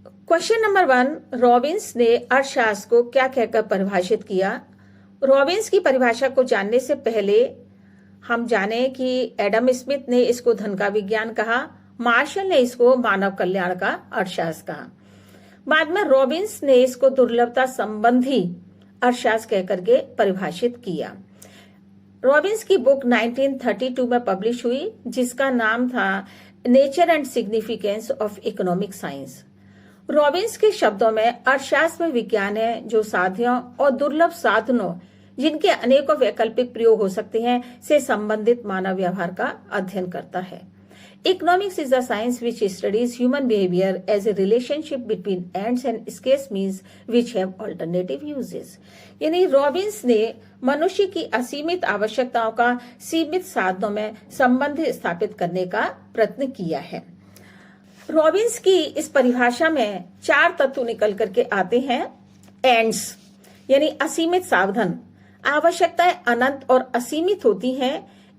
Question number 1, Robins ने अर्थशास्त्र को क्या कहकर परिभाषित किया। रॉबिन्स की परिभाषा को जानने से पहले हम जाने कि एडम स्मिथ ने इसको धन का विज्ञान कहा, मार्शल ने इसको मानव कल्याण का अर्थशास्त्र कहा। बाद में रॉबिन्स ने इसको दुर्लभता संबंधी अर्थशास्त्र कहकर के परिभाषित किया। रॉबिन्स की बुक 1932 में पब्लिश हुई, जिसका नाम था nature and significance of economic science. Robins के शब्दों में अर्थशास्त्र में विज्ञान है जो साध्यों और दुर्लभ साधनों, जिनके अनेकों वैकल्पिक प्रयोग हो सकते हैं, से संबंधित मानव व्यवहार का अध्ययन करता है। Economics is the science which studies human behavior as a relationship between ends and scarce means which have alternative uses। यानी रॉबिन्स ने मनुष्य की असीमित आवश्यकताओं का सीमित साधनों में संबंध स्थापित करने का प्रयत्न किया है। रॉबिन्स की इस परिभाषा में 4 तत्व निकल करके आते हैं। एंड्स यानी असीमित साधन, आवश्यकताएं अनंत और असीमित होती हैं।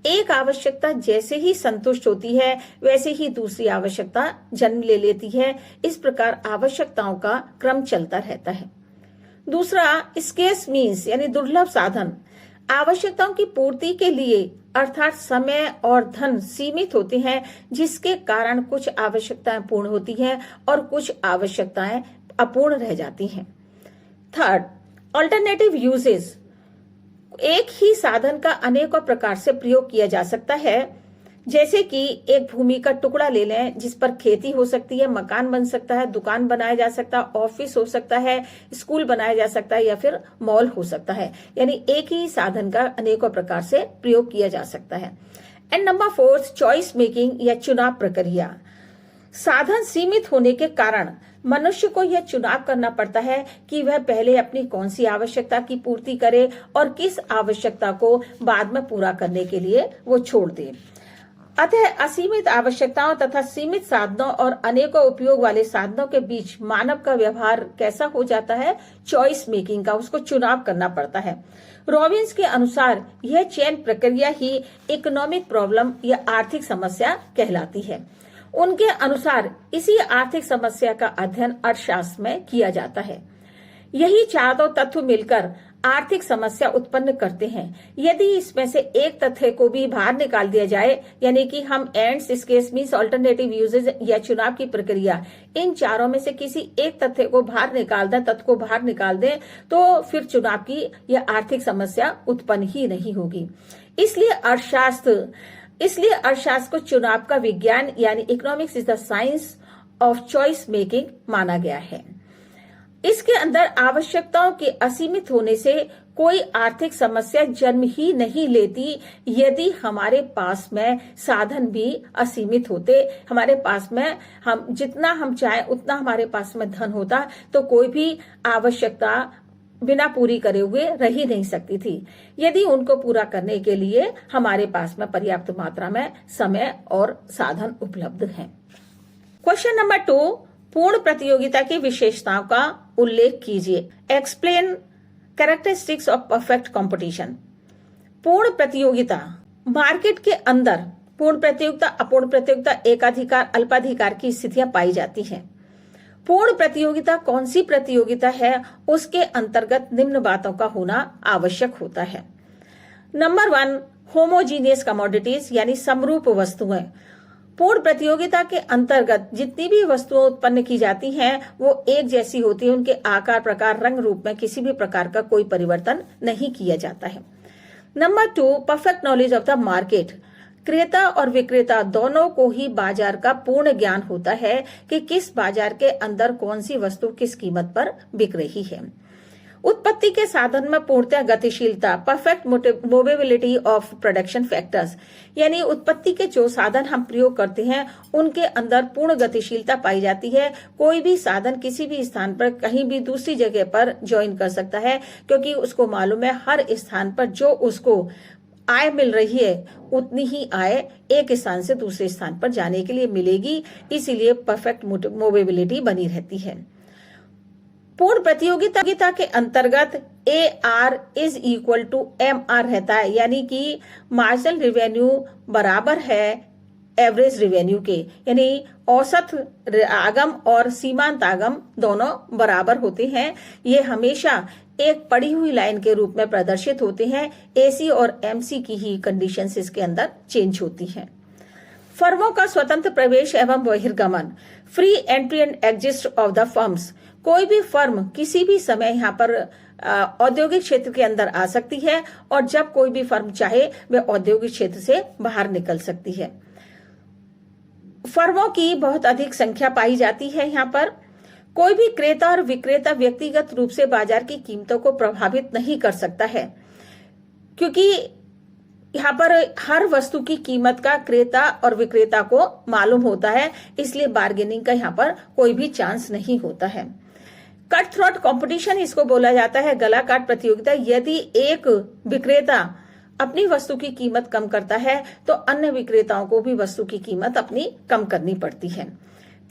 एक आवश्यकता जैसे ही संतुष्ट होती है वैसे ही दूसरी आवश्यकता जन्म ले लेती है। इस प्रकार आवश्यकताओं का क्रम चलता रहता है। दूसरा, स्केर्स मीन्स यानी दुर्लभ साधन, आवश्यकताओं की पूर्ति के लिए अर्थात समय और धन सीमित होते हैं, जिसके कारण कुछ आवश्यकताएं पूर्ण होती हैं और कुछ आवश्यकताएं अपूर्ण रह जाती हैं। थर्ड, अल्टरनेटिव यूजेस, एक ही साधन का अनेकों प्रकार से प्रयोग किया जा सकता है। जैसे कि एक भूमि का टुकड़ा ले लें जिस पर खेती हो सकती है, मकान बन सकता है, दुकान बनाया जा सकता है, ऑफिस हो सकता है, स्कूल बनाया जा सकता है या फिर मॉल हो सकता है। यानी एक ही साधन का अनेकों प्रकार से प्रयोग किया जा सकता है। एंड नंबर 4, चॉइस मेकिंग या चुनाव प्रक्रिया, साधन सीमित होने के कारण मनुष्य को यह चुनाव करना पड़ता है कि वह पहले अपनी कौन सी आवश्यकता की पूर्ति करे और किस आवश्यकता को बाद में पूरा करने के लिए वो छोड़ दे। अतः असीमित आवश्यकताओं तथा सीमित साधनों और अनेकों उपयोग वाले साधनों के बीच मानव का व्यवहार कैसा हो जाता है, चॉइस मेकिंग का, उसको चुनाव करना पड़ता है। रॉबिन्स के अनुसार यह चयन प्रक्रिया ही इकोनॉमिक प्रॉब्लम या आर्थिक समस्या कहलाती है। उनके अनुसार इसी आर्थिक समस्या का अध्ययन अर्थशास्त्र में किया जाता है। यही चारों तत्व मिलकर आर्थिक समस्या उत्पन्न करते हैं। यदि इसमें से एक तथ्य को भी बाहर निकाल दिया जाए, यानी कि हम ends, scarce means, alternative uses या चुनाव की प्रक्रिया, इन चारों में से किसी एक तथ्य को बाहर निकाल दें, तत्व को बाहर निकाल दें, तो फिर चुनाव की या आर्थिक समस्या उत्पन्न ही नहीं होगी। इसलिए अर्थशास्त्र को चुनाव का विज्ञान यानी economics is the science of choice making माना गया है। इसके अंदर आवश्यकताओं के असीमित होने से कोई आर्थिक समस्या जन्म ही नहीं लेती। यदि हमारे पास में साधन भी असीमित होते, हमारे पास में हम जितना हम चाहे उतना हमारे पास में धन होता, तो कोई भी आवश्यकता बिना पूरी करे हुए रह ही नहीं सकती थी, यदि उनको पूरा करने के लिए हमारे पास में पर्याप्त मात्रा में समय और साधन उपलब्ध हैं। क्वेश्चन नंबर 2, पूर्ण प्रतियोगिता की विशेषताओं का उल्लेख कीजिए। Explain characteristics of perfect competition. पूर्ण प्रतियोगिता, मार्केट के अंदर पूर्ण प्रतियोगिता, अपूर्ण प्रतियोगिता, एकाधिकार, अल्पाधिकार की स्थितियां पाई जाती हैं। पूर्ण प्रतियोगिता कौन सी प्रतियोगिता है, उसके अंतर्गत निम्न बातों का होना आवश्यक होता है। नंबर 1, होमोजीनियस कमोडिटीज यानी समरूप वस्तुएं। पूर्ण प्रतियोगिता के अंतर्गत जितनी भी वस्तुएं उत्पन्न की जाती हैं वो एक जैसी होती है, उनके आकार, प्रकार, रंग, रूप में किसी भी प्रकार का कोई परिवर्तन नहीं किया जाता है। Number 2, perfect knowledge of the market. क्रेता और विक्रेता दोनों को ही बाजार का पूर्ण ज्ञान होता है कि किस बाजार के अंदर कौन सी वस्तु किस कीमत पर बिक रही है। उत्पत्ति के साधन में पूर्णतः गतिशीलता, perfect mobility of production factors, यानी उत्पत्ति के जो साधन हम प्रयोग करते हैं उनके अंदर पूर्ण गतिशीलता पाई जाती है। कोई भी साधन किसी भी स्थान पर कहीं भी दूसरी जगह पर ज्वाइन कर सकता है, क्योंकि उसको मालूम है हर स्थान पर जो उसको आय मिल रही है उतनी ही आय एक स्थान से दूसरे स्थान पर जाने के लिए मिलेगी। इसीलिए परफेक्ट मोबिलिटी बनी रहती है। पूर्ण प्रतियोगिता के अंतर्गत AR is equal to MR रहता है, यानी कि मार्जिनल रेवेन्यू बराबर है एवरेज रेवेन्यू के, यानी औसत आगम और सीमांत आगम दोनों बराबर होते हैं। ये हमेशा एक पड़ी हुई लाइन के रूप में प्रदर्शित होते हैं। एसी और एमसी की ही कंडीशंस इसके अंदर चेंज होती हैं। फर्मों का स्वतंत्र प्रवेश एवं बहिर्गमन, free entry and exit of the firms. कोई भी फर्म किसी भी समय यहाँ पर औद्योगिक क्षेत्र के अंदर आ सकती है और जब कोई भी फर्म चाहे वह औद्योगिक क्षेत्र से बाहर निकल सकती है। फर्मों की बहुत अधिक संख्या पाई जाती है। यहाँ पर कोई भी क्रेता और विक्रेता व्यक्तिगत रूप से बाजार की कीमतों को प्रभावित नहीं कर सकता है, क्योंकि यहाँ पर हर वस्तु की कीमत का क्रेता और विक्रेता को मालूम होता है, इसलिए बार्गेनिंग का यहाँ पर कोई भी चांस नहीं होता है। कट थ्रोट कंपटीशन इसको बोला जाता है, गला काट प्रतियोगिता। यदि एक विक्रेता अपनी वस्तु की कीमत कम करता है तो अन्य विक्रेताओं को भी वस्तु की कीमत अपनी कम करनी पड़ती है।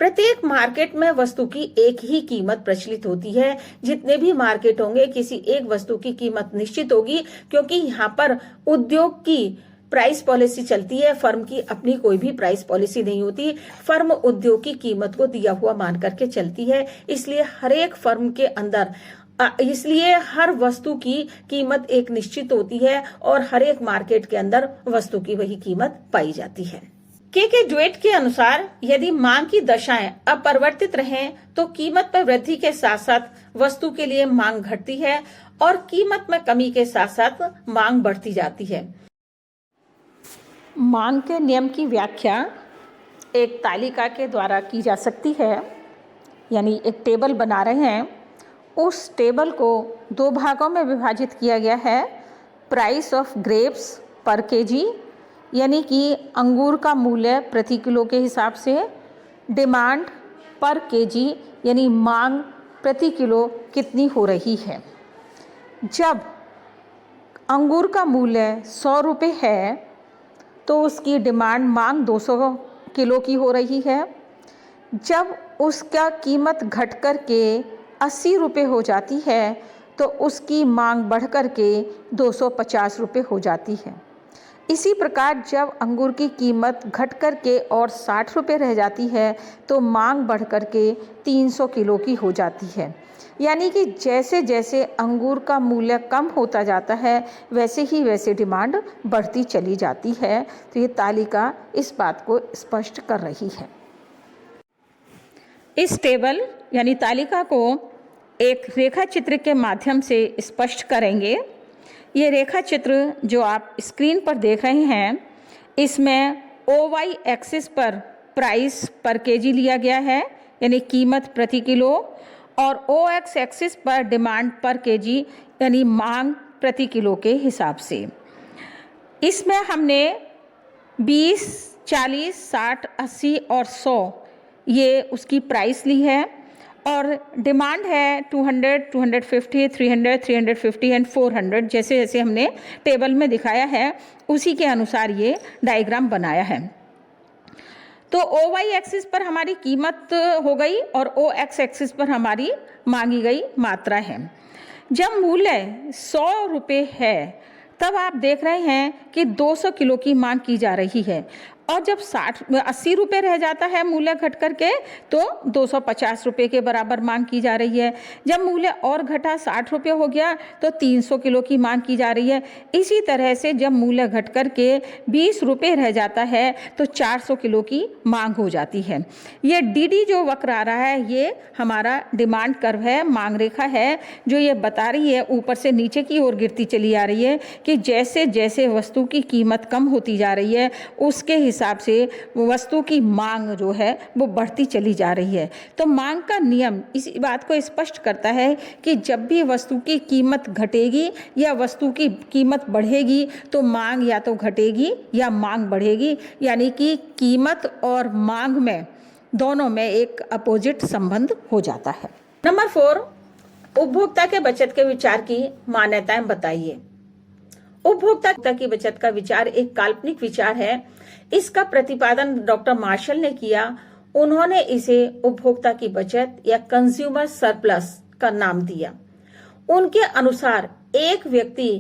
प्रत्येक मार्केट में वस्तु की एक ही कीमत प्रचलित होती है। जितने भी मार्केट होंगे किसी एक वस्तु की कीमत निश्चित होगी, क्योंकि यहाँ पर उद्योग की प्राइस पॉलिसी चलती है, फर्म की अपनी कोई भी प्राइस पॉलिसी नहीं होती। फर्म उद्योग की कीमत को दिया हुआ मान करके चलती है, इसलिए हर एक फर्म के अंदर इसलिए हर वस्तु की कीमत एक निश्चित होती है और हर एक मार्केट के अंदर वस्तु की वही कीमत पाई जाती है। के ड्वेट के अनुसार यदि मांग की दशाएं अपरिवर्तित रहें तो कीमत में वृद्धि के साथ साथ वस्तु के लिए मांग घटती है और कीमत में कमी के साथ साथ मांग बढ़ती जाती है। मांग के नियम की व्याख्या एक तालिका के द्वारा की जा सकती है, यानी एक टेबल बना रहे हैं, उस टेबल को दो भागों में विभाजित किया गया है। प्राइस ऑफ ग्रेप्स पर केजी, यानी कि अंगूर का मूल्य प्रति किलो के हिसाब से, डिमांड पर केजी, यानी मांग प्रति किलो कितनी हो रही है। जब अंगूर का मूल्य 100 रुपये है तो उसकी डिमांड मांग 200 किलो की हो रही है। जब उसका कीमत घट कर के 80 रुपये हो जाती है तो उसकी मांग बढ़ कर के 250 रुपये हो जाती है। इसी प्रकार जब अंगूर की कीमत घट कर के और 60 रुपये रह जाती है तो मांग बढ़ कर के 300 किलो की हो जाती है। यानी कि जैसे जैसे अंगूर का मूल्य कम होता जाता है वैसे ही वैसे डिमांड बढ़ती चली जाती है। तो ये तालिका इस बात को स्पष्ट कर रही है। इस टेबल यानी तालिका को एक रेखा चित्र के माध्यम से स्पष्ट करेंगे। ये रेखा चित्र जो आप स्क्रीन पर देख रहे हैं, इसमें OY एक्सिस पर प्राइस पर केजी लिया गया है, यानी कीमत प्रति किलो, और OX एक्सिस पर डिमांड पर केजी, यानी मांग प्रति किलो के हिसाब से। इसमें हमने 20, 40, 60, 80 और 100 ये उसकी प्राइस ली है, और डिमांड है 200, 250, 300, 350 एंड 400। जैसे जैसे हमने टेबल में दिखाया है उसी के अनुसार ये डायग्राम बनाया है। तो OY एक्सिस पर हमारी कीमत हो गई और OX एक्सिस पर हमारी मांगी गई मात्रा है। जब मूल्य 100 रुपये है तब आप देख रहे हैं कि 200 किलो की मांग की जा रही है, और जब 80 रुपये रह जाता है मूल्य घट करके तो 250 रुपये के बराबर मांग की जा रही है। जब मूल्य और घटा 60 रुपये हो गया तो 300 किलो की मांग की जा रही है। इसी तरह से जब मूल्य घट करके 20 रुपये रह जाता है तो 400 किलो की मांग हो जाती है। ये DD जो वक्र आ रहा है ये हमारा डिमांड कर्व है, मांग रेखा है, जो ये बता रही है ऊपर से नीचे की ओर गिरती चली आ रही है कि जैसे जैसे वस्तु की कीमत कम होती जा रही है उसके हिसाब से वस्तु की मांग जो है वो बढ़ती चली जा रही है। तो मांग का नियम इसी बात को स्पष्ट करता है कि जब भी वस्तु की कीमत घटेगी या वस्तु की कीमत बढ़ेगी तो मांग या तो घटेगी या मांग बढ़ेगी, यानी कि कीमत और मांग में दोनों में एक अपोजिट संबंध हो जाता है। नंबर 4, उपभोक्ता के बचत के विचार की मान्यताएं बताइए। उपभोक्ता की बचत का विचार एक काल्पनिक विचार है। इसका प्रतिपादन डॉक्टर मार्शल ने किया। उन्होंने इसे उपभोक्ता की बचत या कंज्यूमर सरप्लस का नाम दिया। उनके अनुसार एक व्यक्ति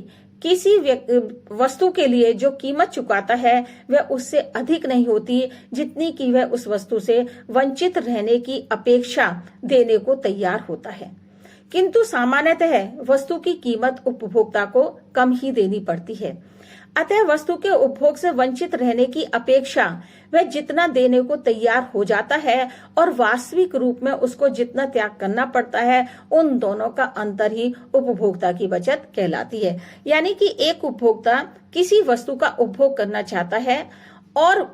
किसी वस्तु के लिए जो कीमत चुकाता है वह उससे अधिक नहीं होती जितनी कि वह उस वस्तु से वंचित रहने की अपेक्षा देने को तैयार होता है। किंतु सामान्यतः वस्तु की कीमत उपभोक्ता को कम ही देनी पड़ती है। अतः वस्तु के उपभोग से वंचित रहने की अपेक्षा वह जितना देने को तैयार हो जाता है और वास्तविक रूप में उसको जितना त्याग करना पड़ता है, उन दोनों का अंतर ही उपभोक्ता की बचत कहलाती है। यानी कि एक उपभोक्ता किसी वस्तु का उपभोग करना चाहता है और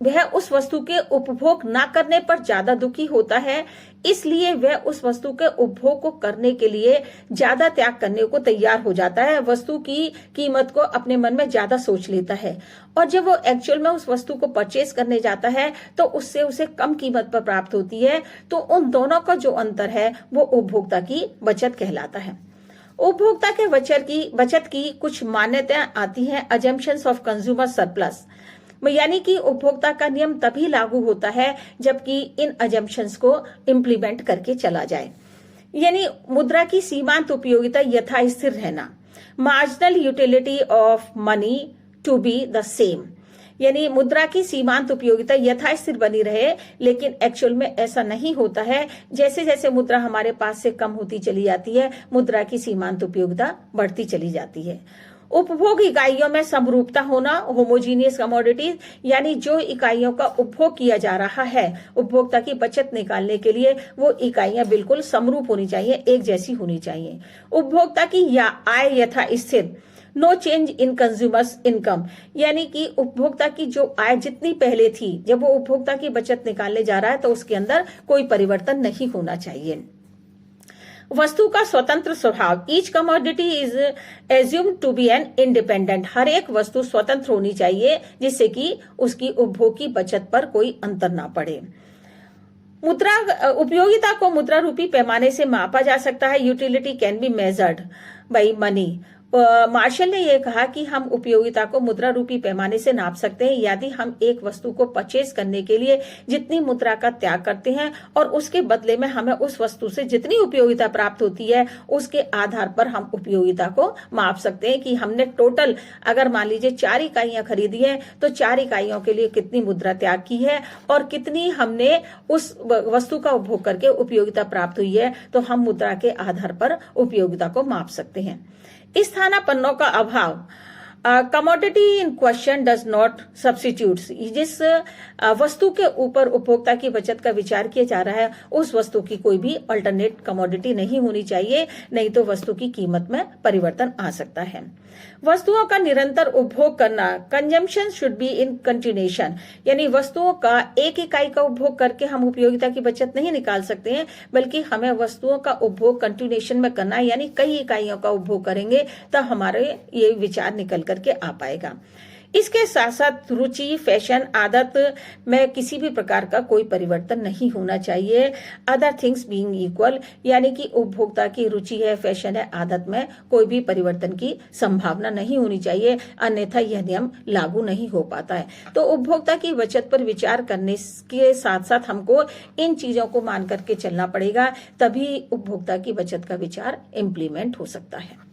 वह उस वस्तु के उपभोग ना करने पर ज्यादा दुखी होता है, इसलिए वह उस वस्तु के उपभोग को करने के लिए ज्यादा त्याग करने को तैयार हो जाता है, वस्तु की कीमत को अपने मन में ज्यादा सोच लेता है और जब वो एक्चुअल में उस वस्तु को परचेज करने जाता है तो उससे उसे कम कीमत पर प्राप्त होती है। तो उन दोनों का जो अंतर है वो उपभोक्ता की बचत कहलाता है। उपभोक्ता के बचत की कुछ मान्यताएं आती हैं, अजम्पशंस ऑफ कंज्यूमर सरप्लस, यानी कि उपभोक्ता का नियम तभी लागू होता है जबकि इन अजम्पशंस को इम्प्लीमेंट करके चला जाए। यानी मुद्रा की सीमांत उपयोगिता यथास्थिर रहना, marginal utility of money to be the same, यानी मुद्रा की सीमांत उपयोगिता यथास्थिर बनी रहे, लेकिन एक्चुअल में ऐसा नहीं होता है। जैसे जैसे मुद्रा हमारे पास से कम होती चली जाती है, मुद्रा की सीमांत उपयोगिता बढ़ती चली जाती है। उपभोग इकाइयों में समरूपता होना, होमोजीनियस कमोडिटीज, यानी जो इकाइयों का उपभोग किया जा रहा है उपभोक्ता की बचत निकालने के लिए वो इकाइयां बिल्कुल समरूप होनी चाहिए, एक जैसी होनी चाहिए। उपभोक्ता की या आय यथा स्थिर, no change in consumers income, यानी कि उपभोक्ता की जो आय जितनी पहले थी जब वो उपभोक्ता की बचत निकालने जा रहा है तो उसके अंदर कोई परिवर्तन नहीं होना चाहिए। वस्तु का स्वतंत्र स्वभाव, each commodity is assumed to be an independent, हर एक वस्तु स्वतंत्र होनी चाहिए जिससे कि उसकी उपभोग की बचत पर कोई अंतर ना पड़े। मुद्रा उपयोगिता को मुद्रा रूपी पैमाने से मापा जा सकता है। Utility can be measured by money. Marshall ने यह कहा कि हम उपयोगिता को मुद्रा रूपी पैमाने से नाप सकते हैं यदि हम एक वस्तु को परचेज करने के लिए जितनी मुद्रा का त्याग करते हैं और उसके बदले में हमें उस वस्तु से जितनी उपयोगिता प्राप्त होती है उसके आधार पर हम उपयोगिता को माप सकते हैं कि हमने टोटल अगर मान लीजिए 4 इकाइयां खरीदी है तो 4 इकाइयों के लिए कितनी मुद्रा त्याग की है और कितनी हमने उस वस्तु का उपभोग करके उपयोगिता प्राप्त हुई है, तो हम मुद्रा के आधार पर उपयोगिता को माप सकते हैं। स्थानापन्नों का अभाव, commodity in question does not substitutes, जिस वस्तु के ऊपर उपभोक्ता की बचत का विचार किया जा रहा है उस वस्तु की कोई भी अल्टरनेट कमोडिटी नहीं होनी चाहिए, नहीं तो वस्तु की कीमत में परिवर्तन आ सकता है। वस्तुओं का निरंतर उपभोग करना, consumption should be in continuation, यानी वस्तुओं का एक इकाई का उपभोग करके हम उपयोगिता की बचत नहीं निकाल सकते हैं, बल्कि हमें वस्तुओं का उपभोग कंटिन्यूएशन में करना है, यानी कई इकाइयों का उपभोग करेंगे तब हमारे ये विचार निकल करके आ पाएगा। इसके साथ साथ रुचि, फैशन, आदत में किसी भी प्रकार का कोई परिवर्तन नहीं होना चाहिए। अदर थिंग्स बीइंग इक्वल, यानी कि उपभोक्ता की रुचि है, फैशन है, आदत में कोई भी परिवर्तन की संभावना नहीं होनी चाहिए, अन्यथा यह नियम लागू नहीं हो पाता है। तो उपभोक्ता की बचत पर विचार करने के साथ साथ हमको इन चीजों को मान करके चलना पड़ेगा, तभी उपभोक्ता की बचत का विचार इम्प्लीमेंट हो सकता है।